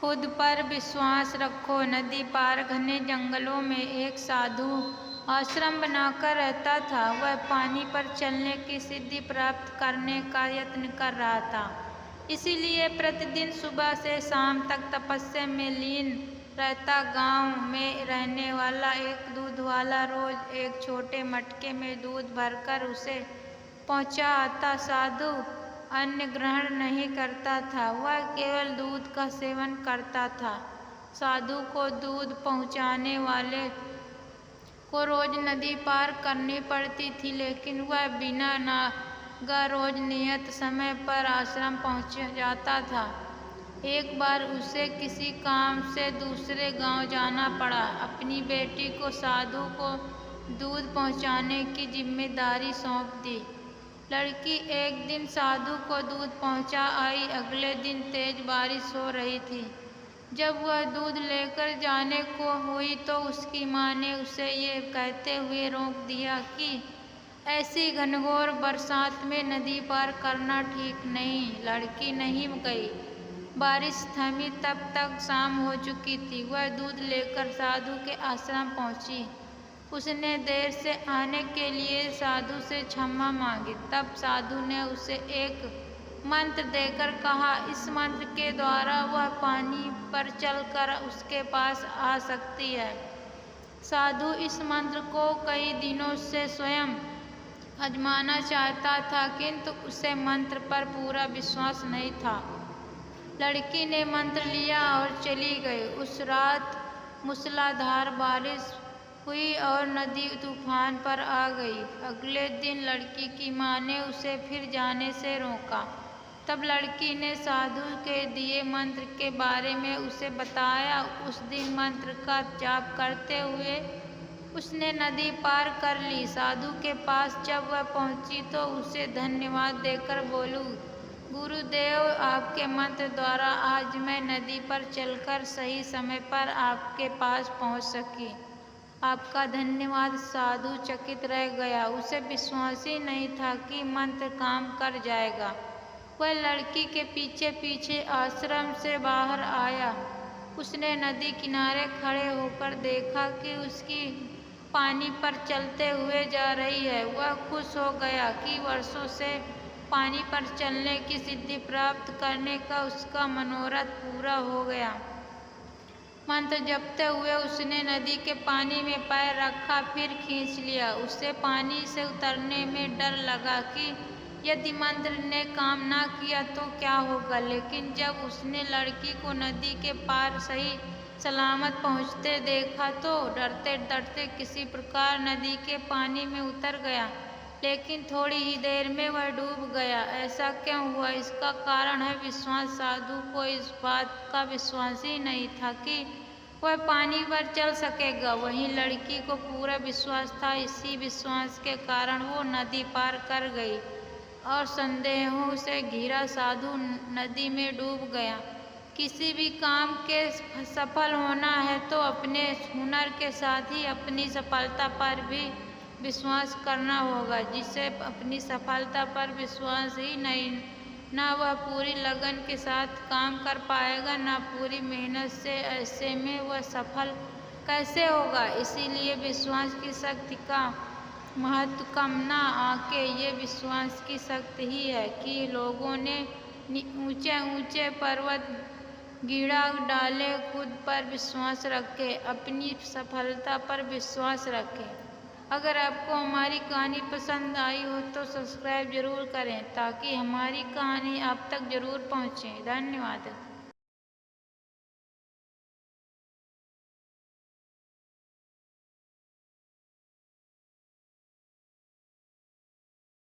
खुद पर विश्वास रखो। नदी पार घने जंगलों में एक साधु आश्रम बनाकर रहता था। वह पानी पर चलने की सिद्धि प्राप्त करने का यत्न कर रहा था। इसीलिए प्रतिदिन सुबह से शाम तक तपस्या में लीन रहता। गांव में रहने वाला एक दूध वाला रोज एक छोटे मटके में दूध भरकर उसे पहुंचा आता। साधु अन्न ग्रहण नहीं करता था, वह केवल दूध का सेवन करता था। साधु को दूध पहुंचाने वाले को रोज नदी पार करनी पड़ती थी, लेकिन वह बिना नागा रोज नियत समय पर आश्रम पहुंच जाता था। एक बार उसे किसी काम से दूसरे गांव जाना पड़ा। अपनी बेटी को साधु को दूध पहुंचाने की जिम्मेदारी सौंप दी। लड़की एक दिन साधु को दूध पहुंचा आई। अगले दिन तेज बारिश हो रही थी। जब वह दूध लेकर जाने को हुई तो उसकी माँ ने उसे ये कहते हुए रोक दिया कि ऐसी घनघोर बरसात में नदी पार करना ठीक नहीं। लड़की नहीं गई। बारिश थमी तब तक शाम हो चुकी थी। वह दूध लेकर साधु के आश्रम पहुंची। उसने देर से आने के लिए साधु से क्षमा मांगी। तब साधु ने उसे एक मंत्र देकर कहा, इस मंत्र के द्वारा वह पानी पर चलकर उसके पास आ सकती है। साधु इस मंत्र को कई दिनों से स्वयं आजमाना चाहता था, किंतु उसे मंत्र पर पूरा विश्वास नहीं था। लड़की ने मंत्र लिया और चली गई। उस रात मूसलाधार बारिश हुई और नदी तूफान पर आ गई। अगले दिन लड़की की माँ ने उसे फिर जाने से रोका। तब लड़की ने साधु के दिए मंत्र के बारे में उसे बताया। उस दिन मंत्र का जाप करते हुए उसने नदी पार कर ली। साधु के पास जब वह पहुंची तो उसे धन्यवाद देकर बोली, गुरुदेव, आपके मंत्र द्वारा आज मैं नदी पर चलकर सही समय पर आपके पास पहुंच सकी। आपका धन्यवाद। साधु चकित रह गया। उसे विश्वास ही नहीं था कि मंत्र काम कर जाएगा। वह लड़की के पीछे पीछे आश्रम से बाहर आया। उसने नदी किनारे खड़े होकर देखा कि उसकी पानी पर चलते हुए जा रही है। वह खुश हो गया कि वर्षों से पानी पर चलने की सिद्धि प्राप्त करने का उसका मनोरथ पूरा हो गया। मंत्र जपते हुए उसने नदी के पानी में पैर रखा, फिर खींच लिया। उसे पानी से उतरने में डर लगा कि यदि मंत्र ने काम ना किया तो क्या होगा। लेकिन जब उसने लड़की को नदी के पार सही सलामत पहुंचते देखा तो डरते डरते किसी प्रकार नदी के पानी में उतर गया। लेकिन थोड़ी ही देर में वह डूब गया। ऐसा क्यों हुआ? इसका कारण है विश्वास। साधु को इस बात का विश्वास ही नहीं था कि वह पानी पर चल सकेगा। वहीं लड़की को पूरा विश्वास था। इसी विश्वास के कारण वो नदी पार कर गई और संदेहों से घिरा साधु नदी में डूब गया। किसी भी काम के सफल होना है तो अपने हुनर के साथ ही अपनी सफलता पर भी विश्वास करना होगा। जिसे अपनी सफलता पर विश्वास ही नहीं, ना वह पूरी लगन के साथ काम कर पाएगा, ना पूरी मेहनत से। ऐसे में वह सफल कैसे होगा? इसीलिए विश्वास की शक्ति का महत्व कम ना आके ये विश्वास की शक्ति ही है कि लोगों ने ऊंचे ऊंचे पर्वत गिरा डाले, खुद पर विश्वास रखे, अपनी सफलता पर विश्वास रखे। अगर आपको हमारी कहानी पसंद आई हो तो सब्सक्राइब जरूर करें ताकि हमारी कहानी आप तक जरूर पहुंचे। धन्यवाद।